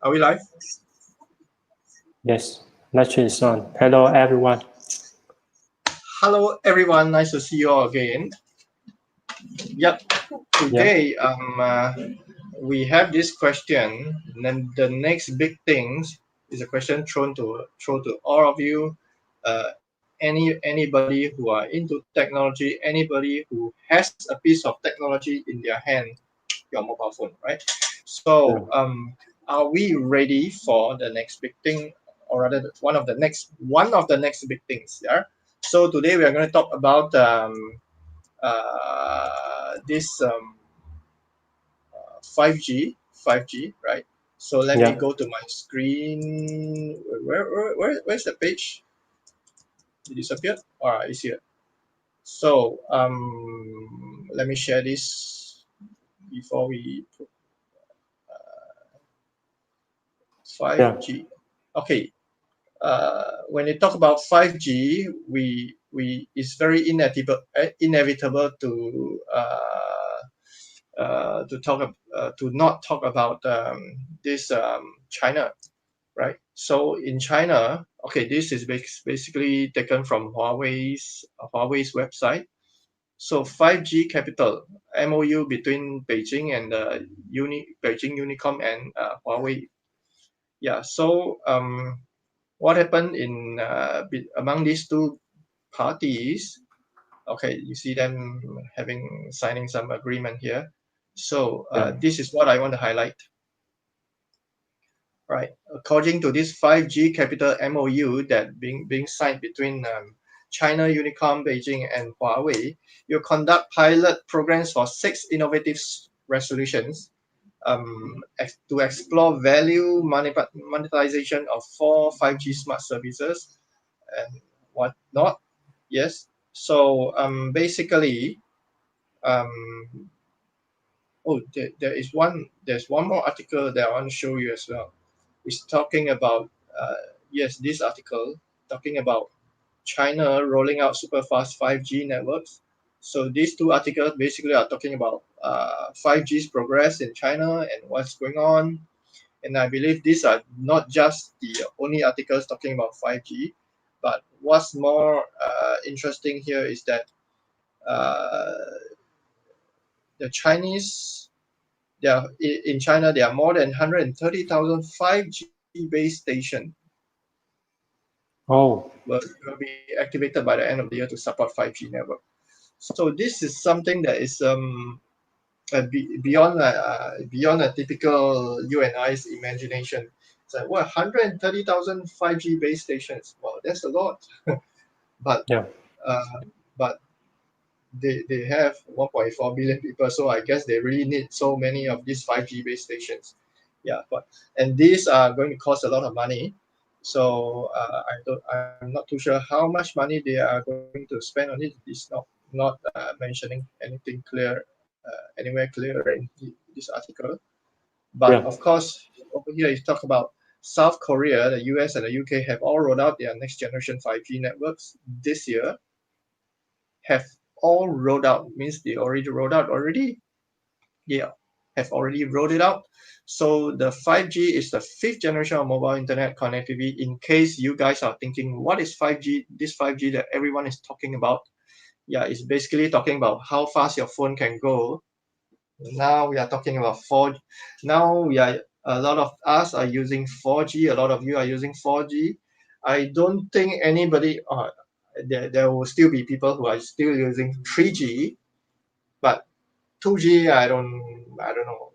Are we live? Yes, lecture is on. Hello, everyone. Hello, everyone. Nice to see you all again. Yep. Yeah, Today, we have this question. Then the next big things is a question thrown to all of you. Anybody who are into technology, anybody who has a piece of technology in their hand, your mobile phone, right? yeah, So, are we ready for the next big thing, or rather, one of the next big things? Yeah. So today we are going to talk about this 5G, right? So let me yeah. go to my screen. Where's the page? It disappeared. All right, it's here. So let me share this before we put Yeah. 5G. Okay. When you talk about 5G, we it's very inevitable to not talk about this China, right? So in China, okay, this is basically taken from Huawei's website. So 5G capital MOU between Beijing and Beijing Unicom and Huawei. Yeah. So what happened among these two parties? Okay, you see them signing some agreement here. So Yeah. this is what I want to highlight. Right. According to this 5G capital MOU that being signed between China, Unicom, Beijing, and Huawei, you conduct pilot programs for 6 innovative resolutions to explore value monetization of 5G smart services and whatnot. Yes. So basically, um, there's one more article that I want to show you as well. It's talking about yes, this article talking about China rolling out super fast 5G networks. So these two articles basically are talking about 5G's progress in China and what's going on. And I believe these are not just the only articles talking about 5G, but what's more interesting here is that uh, the Chinese, in China, there are more than 130,000 5G base stations Oh, will be activated by the end of the year to support 5G network. So this is something that is beyond a typical you and I's imagination. It's like what 130,000 5G base stations. Wow, that's a lot. but yeah. uh, but they have 1.4 billion people, so I guess they really need so many of these 5G base stations. Yeah, and these are going to cost a lot of money. So I'm not too sure how much money they are going to spend on it. It's not mentioning anything anywhere clear in this article. But Yeah. of course, over here you talk about South Korea, the US, and the UK have all rolled out their next generation 5G networks this year. Have all rolled out means they already rolled out already. Yeah, have already rolled it out. So the 5G is the fifth generation of mobile internet connectivity. In case you guys are thinking, what is 5G? This 5G that everyone is talking about. Yeah, it's basically talking about how fast your phone can go. Now we are talking about 4G. Now a lot of us are using 4G. A lot of you are using 4G. I don't think anybody. There will still be people who are still using 3G, but 2G, I don't know.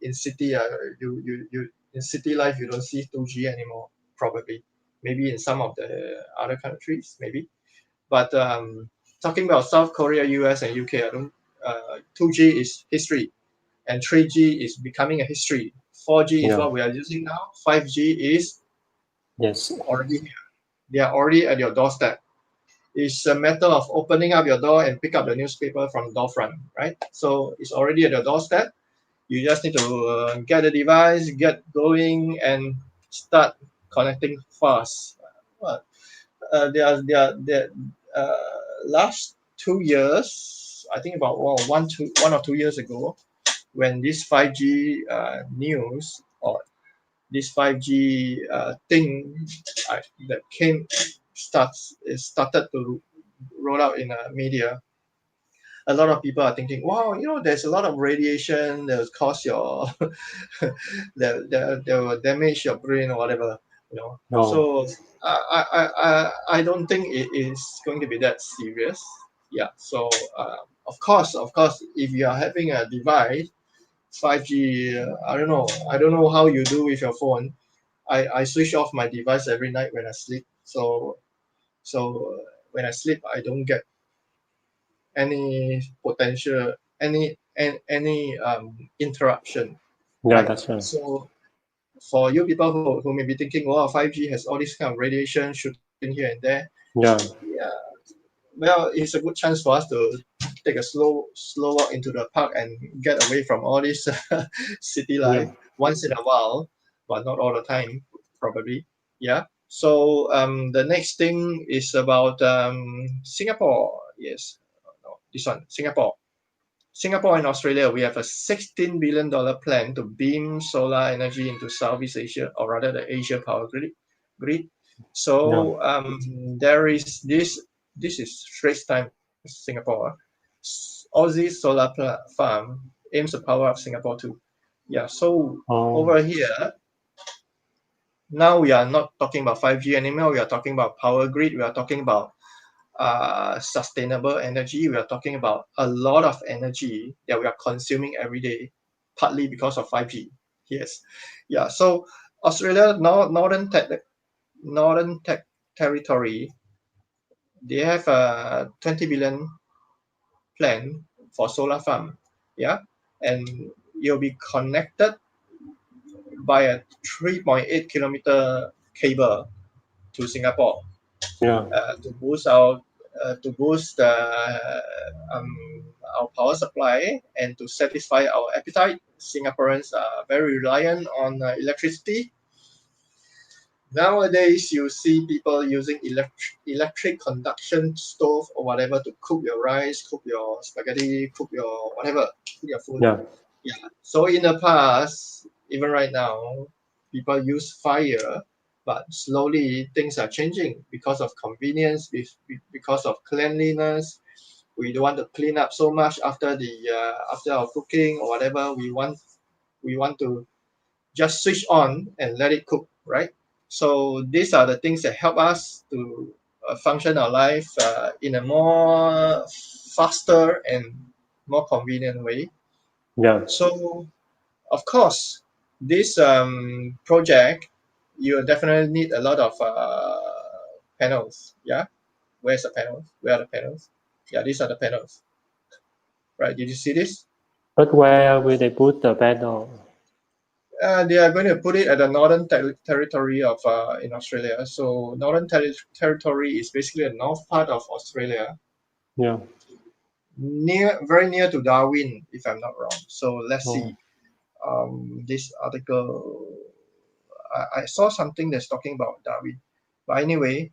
In city, in city life, you don't see 2G anymore. Probably, maybe in some of the other countries, maybe. But talking about South Korea, US, and UK, I don't. 2G is history, and 3G is becoming a history. 4G is Yeah. what we are using now. 5G is Yes. already here. They are already at your doorstep. It's a matter of opening up your door and pick up the newspaper from the door front, right? So it's already at your doorstep. You just need to get the device, get going, and start connecting fast. Well, last 2 years, I think about 1 or 2 years ago, when this 5G news or this 5G thing that started to roll out in media, a lot of people are thinking, wow, there's a lot of radiation that will cause your that will damage your brain or whatever, Oh, So I don't think it is going to be that serious. Yeah. So of course, if you are having a device 5G, I don't know how you do with your phone. I switch off my device every night when I sleep. So when I sleep, I don't get any potential any interruption, yeah, right? that's right. So for you people who may be thinking, wow, 5G has all this kind of radiation shooting here and there. Yeah, Yeah, well, it's a good chance for us to take a slow walk into the park and get away from all this city yeah, life once in a while, but not all the time, probably. Yeah. So the next thing is about Singapore. Yes, no, this one, Singapore. Singapore and Australia, we have a $16 billion plan to beam solar energy into Southeast Asia, or rather the Asia power grid. yeah. So there is this. This is Straits Times, Singapore. Aussie solar farm aims to power up Singapore too. Yeah. So Oh, over here, now we are not talking about 5G anymore. We are talking about power grid. We are talking about sustainable energy. We are talking about a lot of energy that we are consuming every day, partly because of 5G. Yes, yeah. So Australia, Northern Territory, they have a 20 billion plan for solar farm. Yeah, and you'll be connected by a 3.8 kilometer cable to Singapore yeah. to boost um, our power supply and to satisfy our appetite. Singaporeans are very reliant on electricity. Nowadays, you see people using electric conduction stove or whatever to cook your rice, cook your spaghetti, cook your whatever, cook your food. Yeah, Yeah. So in the past, even right now, people use fire, but slowly things are changing because of convenience, because of cleanliness. We don't want to clean up so much after our cooking or whatever. We want to just switch on and let it cook, right? So these are the things that help us to function our life in a more faster and more convenient way. yeah. So of course, this project, you definitely need a lot of panels. Yeah, where's the panels? Where are the panels? Yeah, these are the panels. Right? Did you see this? But where will they put the panel? They are going to put it at the northern territory of in Australia. So northern territory is basically the north part of Australia, Yeah. very near to Darwin, if I'm not wrong. So let's Oh, see. This article, I saw something that's talking about Darwin, but anyway,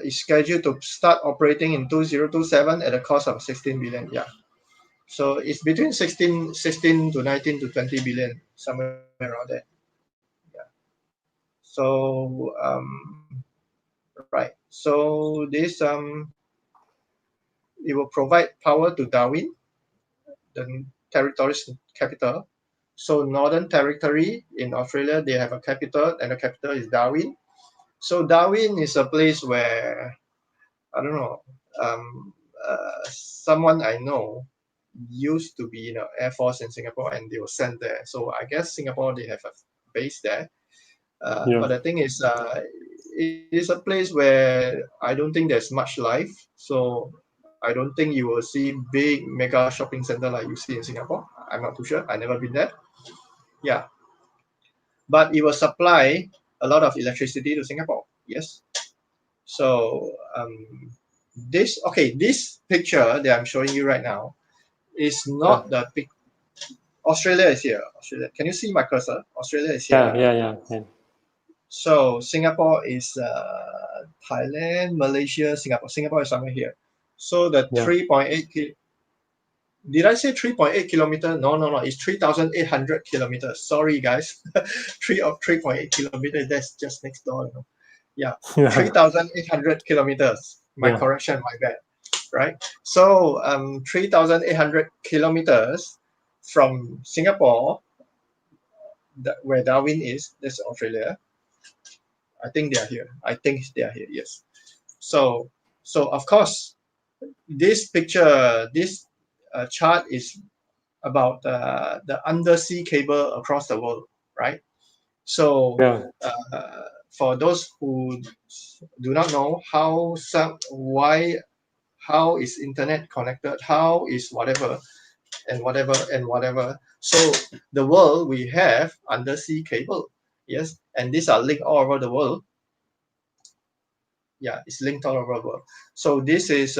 is scheduled to start operating in 2027 at a cost of 16 billion. Yeah. So it's between 16 to 19 to 20 billion, somewhere around there. Yeah. So right. So this it will provide power to Darwin, the territory's capital. So Northern Territory in Australia, they have a capital, and the capital is Darwin. So Darwin is a place where I don't know. Someone I know used to be in the Air Force in Singapore, and they were sent there. So I guess Singapore they have a base there. yeah. But the thing is, it is a place where I don't think there's much life. So I don't think you will see big mega shopping center like you see in Singapore. I'm not too sure. I never been there. Yeah, but it will supply a lot of electricity to Singapore. Yes. So this picture that I'm showing you right now is Yeah, not the big. Australia is here. Australia. Can you see my cursor? Australia is here. yeah, yeah, yeah. And So Singapore is Thailand, Malaysia, Singapore. Singapore is somewhere here. So the yeah, 3.8 Did I say 3.8 kilometer? No. It's 3,800 kilometers. Sorry, guys. 3.8 kilometers. That's just next door. Yeah, 3,800 kilometers. My correction, my bad. Right. So 3,800 kilometers from Singapore, where Darwin is. That's Australia. I think they are here. Yes. So of course, this picture, this chart is about the undersea cable across the world, right? So for those who do not know how is internet connected, how is whatever and whatever and whatever. So the world, we have undersea cable, yes, and these are linked all over the world. Yeah, it's linked all over the world. So this is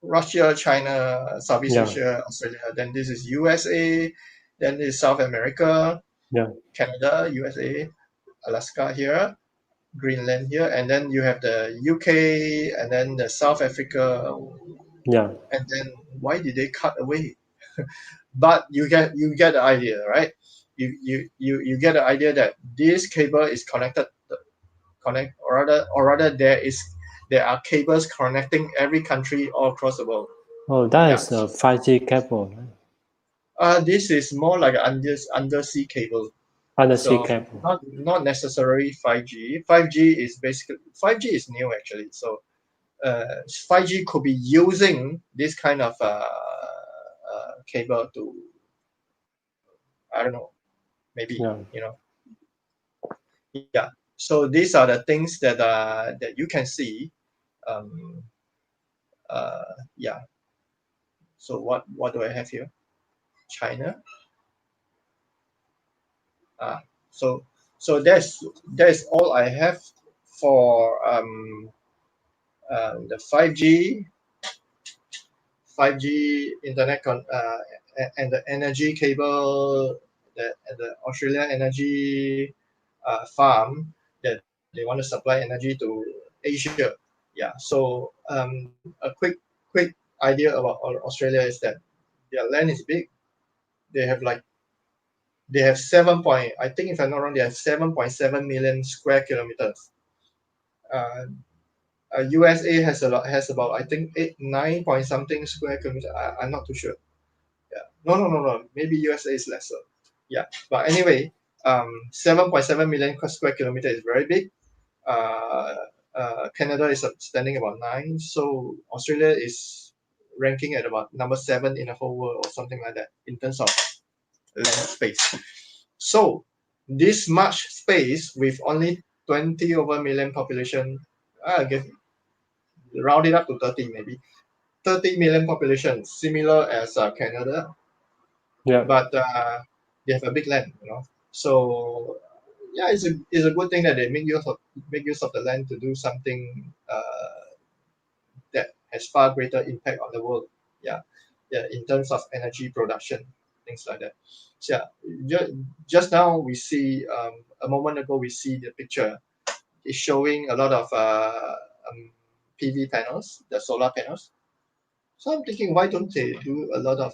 Russia, China, Southeast Asia, Australia. Then this is USA. Then this is South America, Canada, USA, Alaska here, Greenland here, and then you have the UK, and then the South Africa. And then why did they cut away? But you get the idea, right? You get the idea that this cable is or rather there are cables connecting every country all across the world. Oh, that is a 5G cable. This is more like an undersea cable. Undersea So cable. not necessarily 5G. 5G is basically 5G is new actually. So 5G could be using this kind of cable to, I don't know, maybe yeah. So these are the things that that you can see. Yeah. So what do I have here? China. So that's all I have for the 5G internet and the energy cable, and the Australian energy farm that they want to supply energy to Asia. Yeah. So a quick idea about Australia is that their land is big. They have I think if I'm not wrong, they have 7.7 million square kilometers. USA has about, I think, 9 point something square kilometers. I'm not too sure. Yeah. No. Maybe USA is lesser. Yeah. But anyway, 7.7 million square kilometer is very big. Canada is standing about 9. So Australia is ranking at about number 7 in the whole world or something like that in terms of land space. So this much space with only 20 over million population, I guess round it up to 30 maybe. 30 million population, similar as Canada, but they have a big land, So yeah, it's a good thing that they make use of the land to do something that has far greater impact on the world. Yeah, in terms of energy production, things like that. So yeah, just now we see a moment ago we see the picture. It's showing a lot of PV panels, the solar panels. So I'm thinking, why don't they do a lot of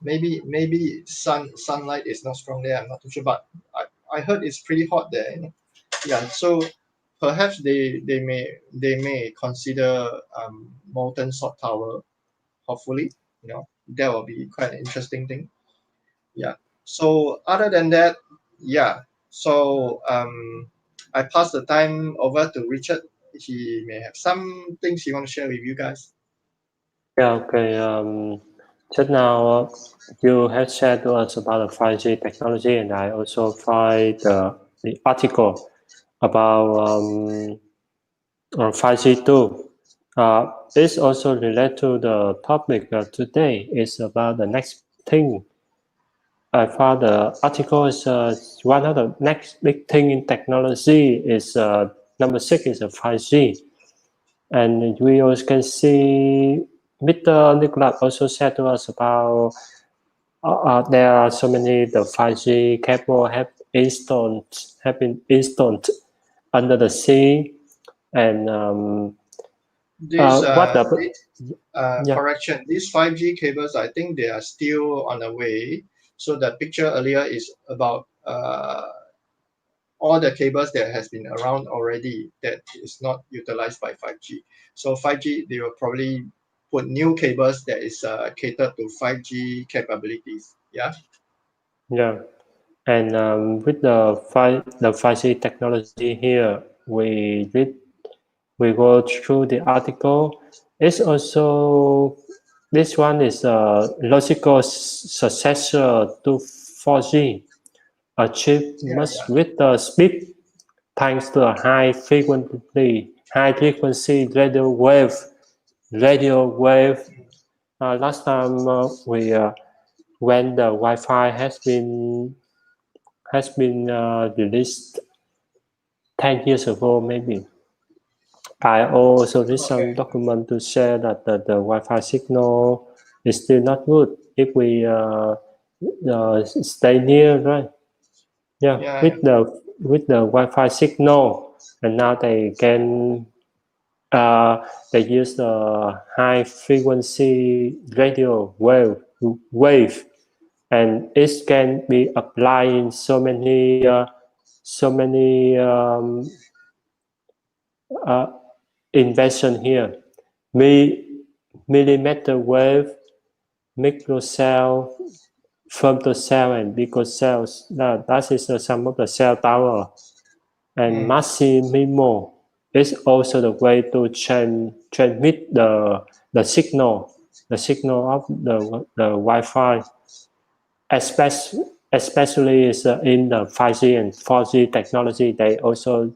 maybe sunlight is not strong there. I'm not too sure, but I heard it's pretty hot there. Yeah, so perhaps they may consider molten salt tower. Hopefully, that will be quite an interesting thing. Yeah. So other than that, yeah. So I pass the time over to Richard. He may have some things he want to share with you guys. Okay. Just now, you have shared to us about the 5G technology, and I also find the article about 5G too. It's also related to the topic today. It's about the next thing. I found the article is one of the next big thing in technology is number 6 is a 5G. And we also can see Mr. Nicholas also said to us about there are so many the 5G cable have been installed under the sea, and This what the Yeah. Correction, these 5G cables, I think they are still on the way. So the picture earlier is about all the cables that has been around already that is not utilized by 5G. So 5G, they will probably put new cables that is catered to 5G capabilities. Yeah. Yeah. And with the 5G technology here, we go through the article. It's also this one is a logical successor to 4G, achieved Yeah, much with the speed thanks to a high frequency radio wave. Last time we when the Wi-Fi has been released 10 years ago maybe. I also read some okay. document to share that the Wi-Fi signal is still not good if we stay near, right? Yeah, Yeah, yeah. with the Wi-Fi signal, and now they use the high frequency radio wave, and it can be applied in so many uh, invention here. Millimeter wave, microcell, femtocell, and picocells. That is some of the cell tower. And Mm, massive MIMO is also the way to transmit the signal of the Wi-Fi, especially is in the 5G and 4G technology. They also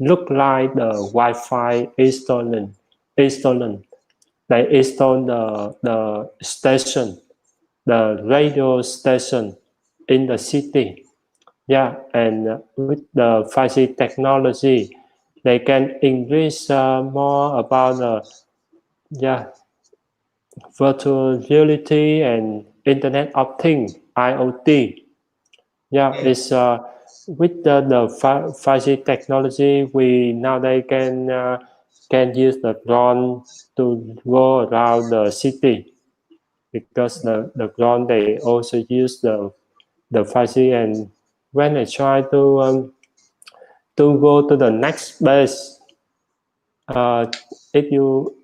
look like the Wi-Fi is stolen. Is stolen. They install the station, the radio station in the city. Yeah, and with the 5G technology, they can increase more about yeah, virtual reality and Internet of Things (IoT). Yeah, mm, it's with the 5G technology, we nowadays can use the drone to go around the city, because the drone they also use the 5G. And when I try to go to the next base, uh, if you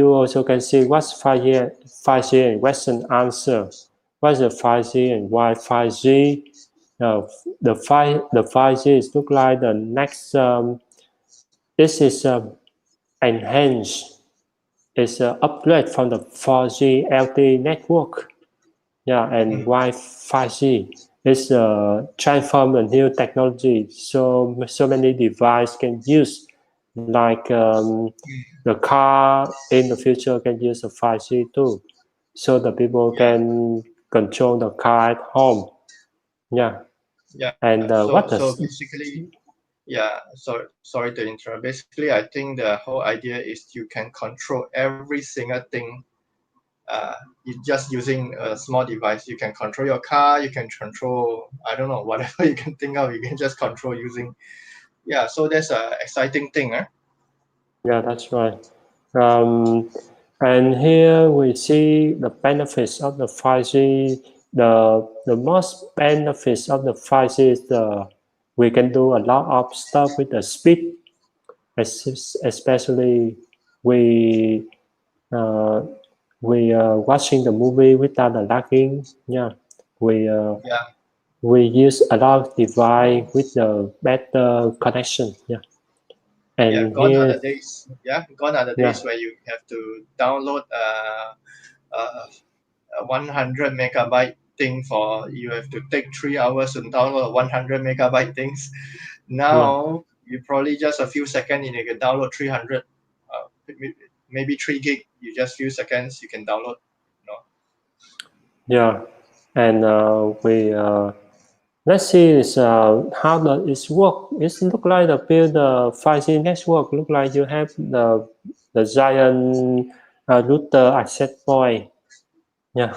also can see what's 5G and Western answer. What's the 5G and why 5G? The 5G is look like the next. This is enhanced. It's an upgrade from the 4G LTE network. Yeah, and mm. Wi-Fi is transform a new technology. So many devices can use, like the car in the future can use a 5G too, so the people Yeah, can control the car at home. Yeah, yeah. and So what so does basically, yeah. Sorry to interrupt. Basically, I think the whole idea is you can control every single thing. You just using a small device. You can control your car. You can control, I don't know, whatever you can think of. You can just control using. Yeah. So that's a exciting thing, huh? Yeah, that's right. Um, and here we see the benefits of the 5G. The most benefits of the 5G is we can do a lot of stuff with the speed, especially we uh, we watching the movie without the lagging. Yeah, we uh, Yeah. we use a lot of device with the better connection. Yeah, Yeah. and Gone are here, the days. Yeah. Gone are the yeah, days where you have to download uh, a 100 megabyte thing for you have to take 3 hours to download a 100 megabyte things. yeah. Now you probably just a few seconds and you can download 300, maybe 3 gig. You just few seconds you can download. No. Yeah, and we let's see is how does it work. It look like the build the 5G network. Look like you have the giant router access point. Yeah,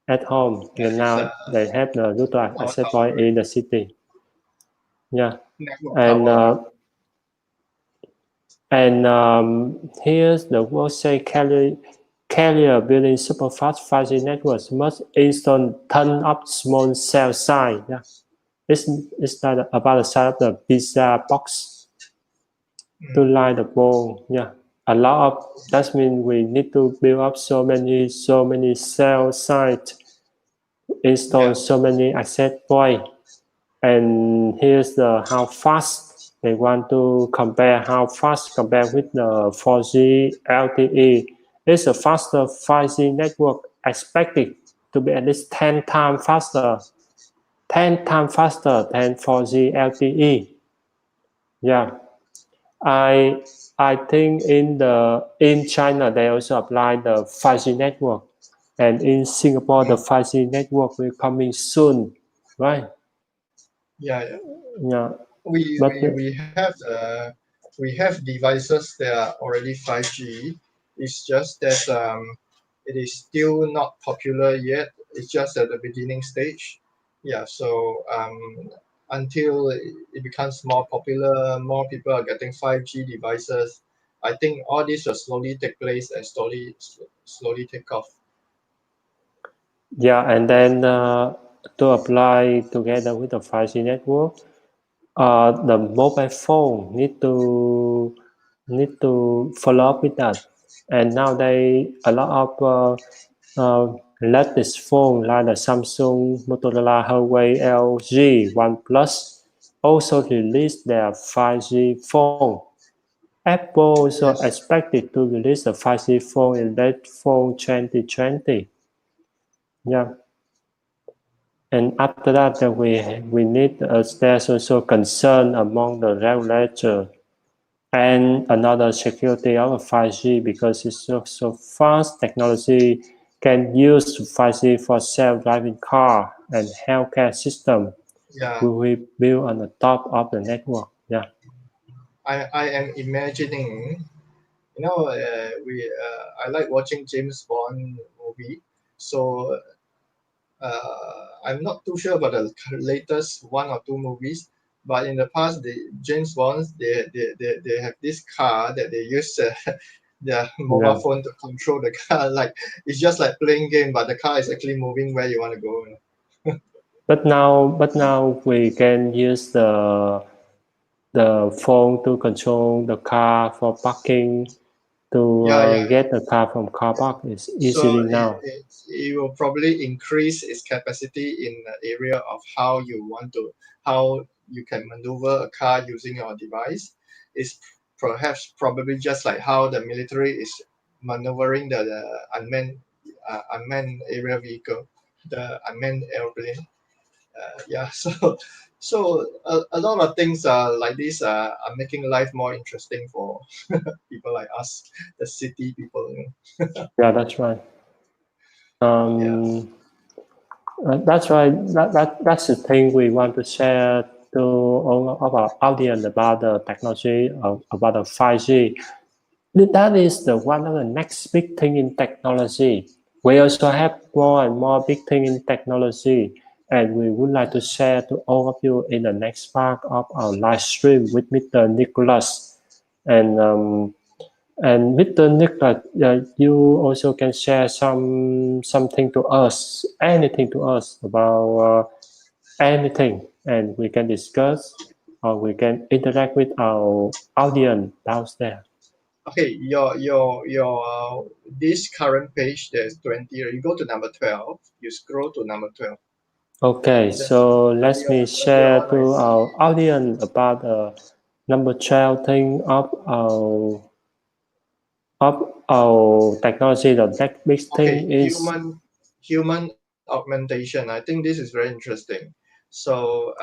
at home. Yeah, And it's now a they have the router access tower, point right? in the city. Yeah, Network and tower. And here's the word say carrier building superfast 5G networks must install ton of small cell size. Yeah. It's not about the size of the pizza box to Mm, line the ball. Yeah. A lot of that means we need to build up so many cell sites, install yeah, so many access point. And here's the how fast they want to compare how fast compared with the 4G LTE. It's a faster 5G network expected to be at least 10 times faster, 10 times faster than 4G LTE. Yeah, I I think in China they also apply the 5G network, and in Singapore the mm, 5G network will coming soon, right? yeah, yeah. Yeah, We, but we, we have we have devices that are already 5G. It's just that it is still not popular yet. It's just at the beginning stage. Yeah, so until it becomes more popular, more people are getting 5G devices. I think all this will slowly take place and slowly take off. yeah, and then to apply together with the 5G network, the mobile phone need to follow up with that. And nowadays, a lot of latest phone like the Samsung, Motorola, Huawei, LG, OnePlus also released their 5G phone. Apple also Yes. expected to release a 5G phone in late phone 2020. Yeah. And after that, we need there's also concern among the regulator and another security of 5G because it's so fast technology can use 5G for self-driving car and healthcare system. Yeah. We will build on the top of the network. Yeah, I am imagining. I like watching James Bond movie. So I'm not too sure about the latest one or two movies, but in the past, the James Bonds they have this car that they use their mobile yeah. phone to control the car. Like it's just like playing game, but the car is actually moving where you want to go. But now we can use the phone to control the car for parking to Yeah, yeah. get the car from car park is So easily now. it will probably increase its capacity in the area of how you can maneuver a car using your device. Is perhaps probably just like how the military is maneuvering the unmanned area vehicle, the unmanned airplane. Yeah, so a lot of things like this are making life more interesting for people like us, the city people. Yeah, that's right. Yeah. Um, that's right. That's the thing we want to share to all of our audience about the technology about the 5G. That is the one of the next big thing in technology. We also have more and more big thing in technology, and we would like to share to all of you in the next part of our live stream with Mr. Nicholas. And Mr. Nicholas, you also can share something to us, anything to us about anything, and we can discuss or we can interact with our audience downstairs. Okay, your this current page there's 20. You go to number 12. You scroll to number 12. Okay, That's so let earlier me earlier share on I to see. our audience about number 12 thing of our technology. The next big Okay, thing is human augmentation. I think this is very interesting. So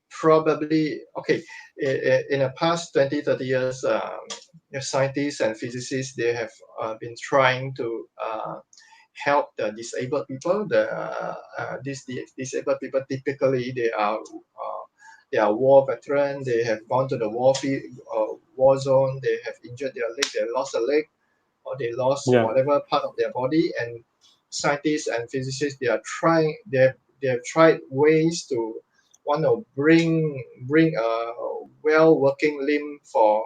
probably okay. In the past 20, 30 years, scientists and physicists they have been trying to help the disabled people. The disabled people typically they are war veterans. They have gone to the war zone. They have injured their leg. They lost a leg, or they lost yeah, whatever part of their body. And scientists and physicists they have tried ways to want to bring a well working limb for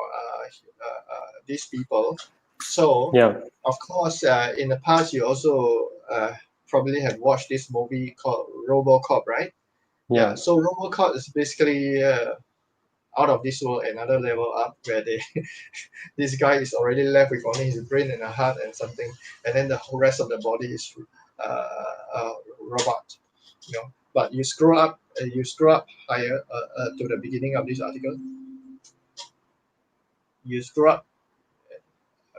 these people. So Yeah. of course, in the past you also probably have watched this movie called RoboCop, right? Yeah. Yeah. So RoboCop is basically out of this world, another level up, where they this guy is already left with only his brain and a heart and something, and then the whole rest of the body is robot. But you scroll up higher to the beginning of this article. You scroll up,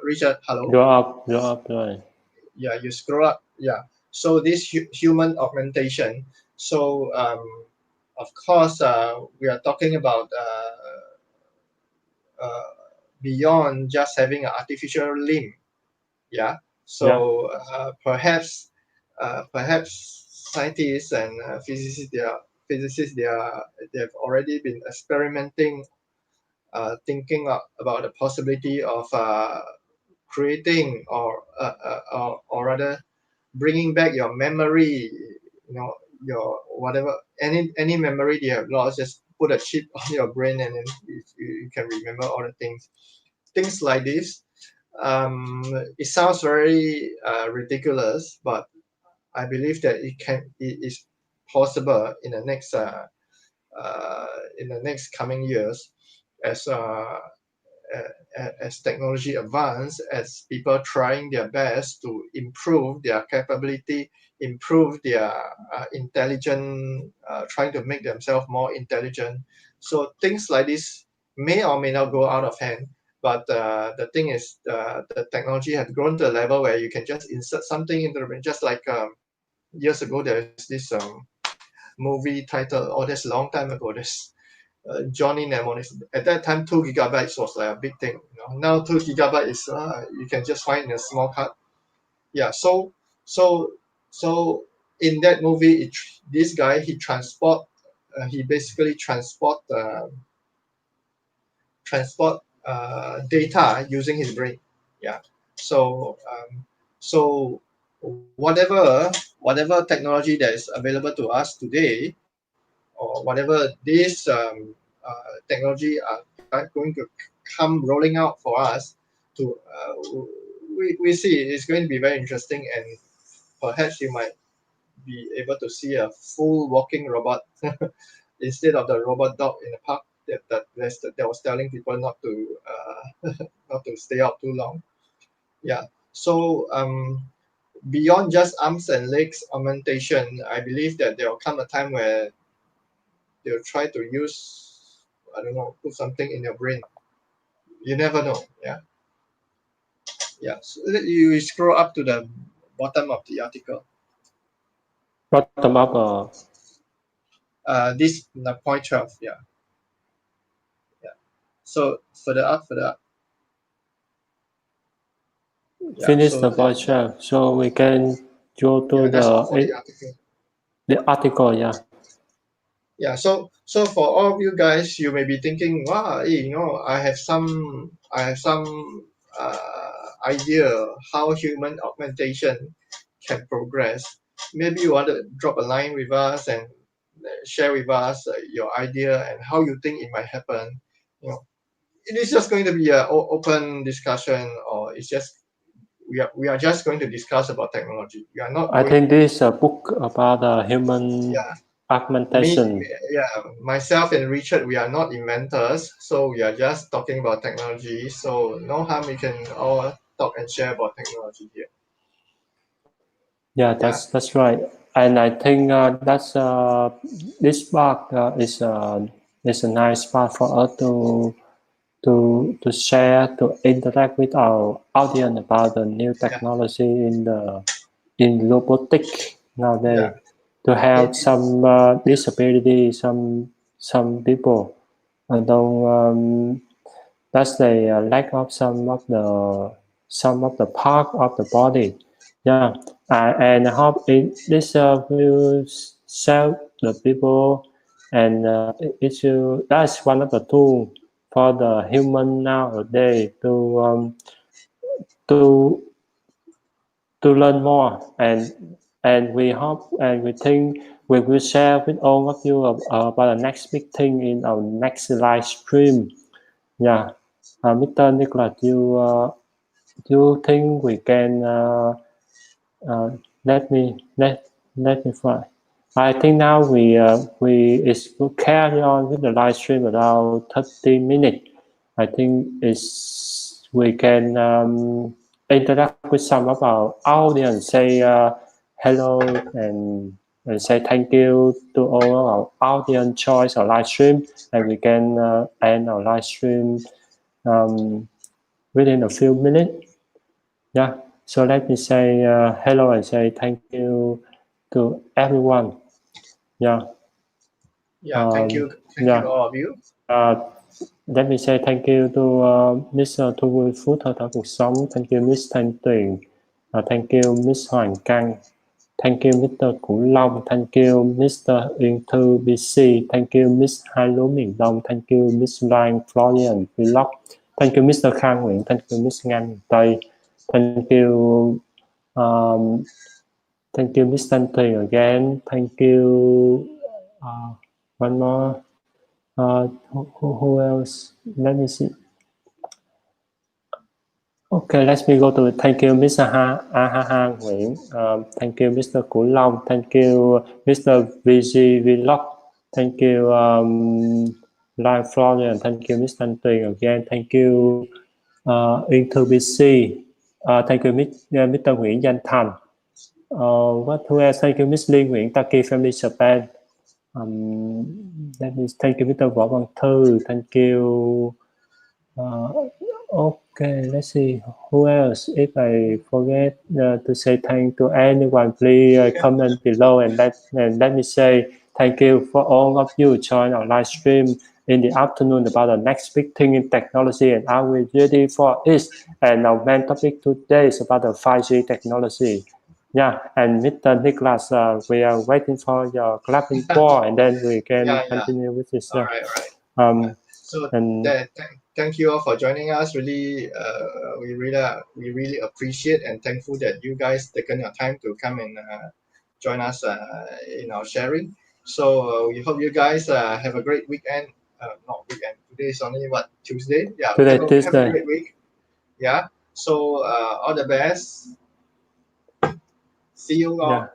Richard. Hello. Go up rồi. Yeah, you scroll up. Yeah. So this human augmentation. So of course, we are talking about uh, beyond just having an artificial limb. Yeah. Yeah. So perhaps scientists and physicists they have already been experimenting, thinking about the possibility of creating or rather bringing back your memory, your whatever, any memory you have lost, just put a chip on your brain and then you can remember all the things like this. It sounds very ridiculous, but I believe that it is possible in the next coming years, as as technology advance, as people trying their best to improve their capability, improve their intelligence, trying to make themselves more intelligent. So things like this may or may not go out of hand. But the thing is, the technology has grown to a level where you can just insert something into the brain, just like years ago there's this movie titled, oh, that's a long time ago. There's Johnny Mnemonics. At that time, 2 gigabytes was like a big thing. Now 2 gigabytes is you can just find in a small card. Yeah. So so in that movie, this guy he basically transport data using his brain. Yeah. So whatever technology that is available to us today, or whatever this technology are going to come rolling out for us to we see it's going to be very interesting, and perhaps you might be able to see a full walking robot instead of the robot dog in the park that was telling people not to not to stay out too long. Yeah. So beyond just arms and legs augmentation, I believe that there will come a time where they'll try to use, I don't know, put something in your brain. You never know. Yeah. Yeah. So you scroll up to the bottom of the article. Bottom up or This point 12. Yeah. Yeah. So further up. Yeah. finish So the point 12. So we can go to yeah, that's all for the article. the article. Yeah. Yeah. So for all of you guys, you may be thinking, wow, I have some idea how human augmentation can progress. Maybe you want to drop a line with us and share with us your idea and how you think it might happen. It is just going to be an open discussion, or it's just we are just going to discuss about technology. We are not I going. think this is a book about human Yeah, augmentation. yeah, myself and Richard, we are not inventors, so we are just talking about technology. So no harm, we can all talk and share about technology here. Yeah, Yeah, that's right. And I think that's this part is a nice part for us to share, to interact with our audience about the new yeah, technology in robotic yeah. nowadays, to help It, some disability, some people don't that's the lack of some of the part of the body. Yeah, and I hope this will help the people, and that's one of the tools for the human nowadays to to learn more, and we hope and we think we will share with all of you about the next big thing in our next live stream. Yeah. Mr. Nicholas, you think we can let me try. I think now we carry on with the live stream about 30 minutes. I think we can interact with some of our audience, say hello and say thank you to all our audience choice our live stream, and we can end our live stream within a few minutes. Yeah. So let me say hello and say thank you to everyone. Yeah. Yeah, thank you Yeah. all of you. Let me say thank you to Mr. Thu Vui Phú Thơ Thơ Cuộc Sống. Thank you Miss Thanh Tuyền. Thank you Miss Hoàng Căng. Thank you Mr. Cửu Long. Thank you Mr. Uyên Thư BC. Thank you Miss Hai Lúa Miền Đông. Thank you Miss Lan Florian Vlog. Thank you Mr. Khang Nguyễn. Thank you Miss Ngan Miền Tây. Thank you thank you Miss Thanh Tuyền again. Thank you one more. Who else? Let me see. Okay, let me go to thank you Mr. Ha Nguyễn. Thank you Mr. Cửu Long. Thank you Mr. VG Vlog. Thank you Live Florian. Thank you Miss Thanh Tuyền again. Thank you Into BC. Thank you Mr. Nguyễn Danh Thành. Who else? Thank you Miss Liên Nguyễn Taki Family Japan. Let me thank you Mr. Võ Văn Thư. Thank you. Okay, let's see who else. If I forget to say thank to anyone, please comment below and let me say thank you for all of you join our live stream in the afternoon about the next big thing in technology, and are we ready for it? And our main topic today is about the 5G technology. Yeah, and Mr. Nicholas, we are waiting for your clapping ball, and then we can continue with this. All right. So thank you all for joining us. Really, we really appreciate and thankful that you guys taken your time to come and join us in our sharing. So we hope you guys have a great weekend. Not weekend. Today is only what, Tuesday? Yeah. Today, have a great week. Yeah. So all the best. See you all. Yeah.